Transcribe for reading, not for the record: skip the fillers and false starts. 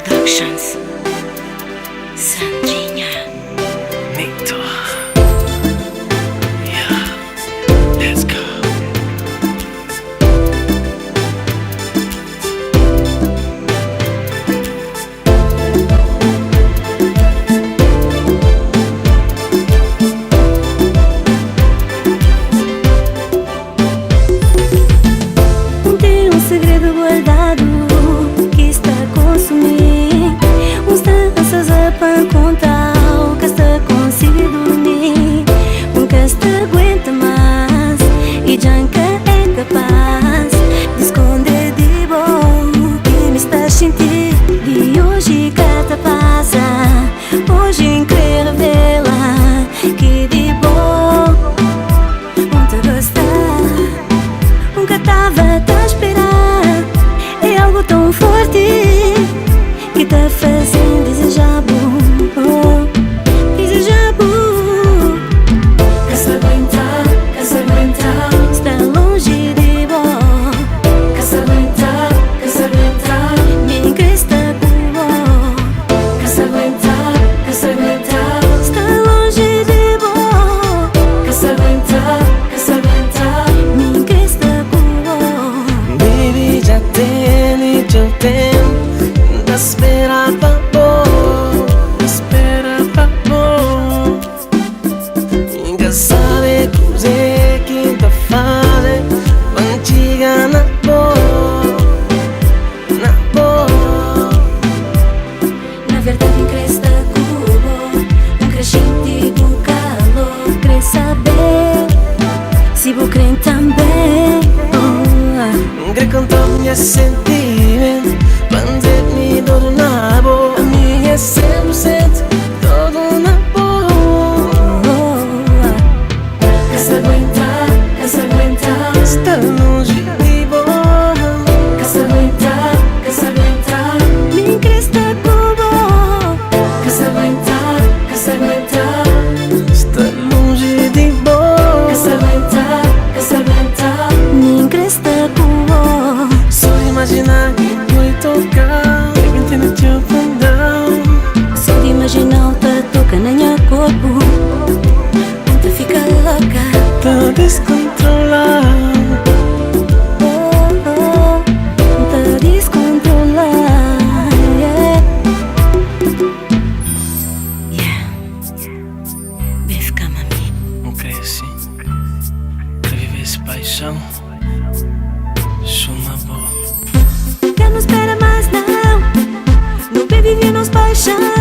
Productions, Sandrinha, Nito. Yeah, let's go. Tem um segredo guardado que está a consumir uns danças a para contar o que está consigo dormir. Nunca está aguenta mais e já nunca é capaz de esconder de bom que me está a sentir. E hoje cada passa, hoje em querer revelar que de bom muito gostar. Nunca estava a esperar. É algo tão forte que tá fazendo desejar bom, desejar bom. Quer se aguentar, quer se aguentar. Está longe de bom. Quer se aguentar, quer se aguentar. Me cresta com bom. Quer se aguentar, quer se aguentar. Está longe de bom. Quer se aguentar, quer se aguentar. Me cresta com bom. Baby, já tem teu tempo da espera pra bom, da espera pra bom. Nunca sabe cos'è che da fare quando chega na boa, na boa. Na verdade, cresta cubo, crescente do calor. Quer saber se vou crer também. Quer contar minha sentimento quando me dou na boa. A minha é 100% todo na boa. Quer se aguentar, quer se aguentar. Está longe de boa. Quer se aguentar, quer se aguentar. Me cresta cubo. Quer se aguentar, quer se aguentar. Está longe de boa. Quer se aguentar, quer se aguentar. Me cresta cubo. Só imaginar que vou tocar e no teu fundão. Só de imaginar tá tocando na minha corpo. Tu fica louca. Tô descontrolado. Tá descontrolada. Vem ficar, mami. Não creio assim. Pra viver esse paixão, chama boa. Já não espera mais não. Não vem viver nos paixão.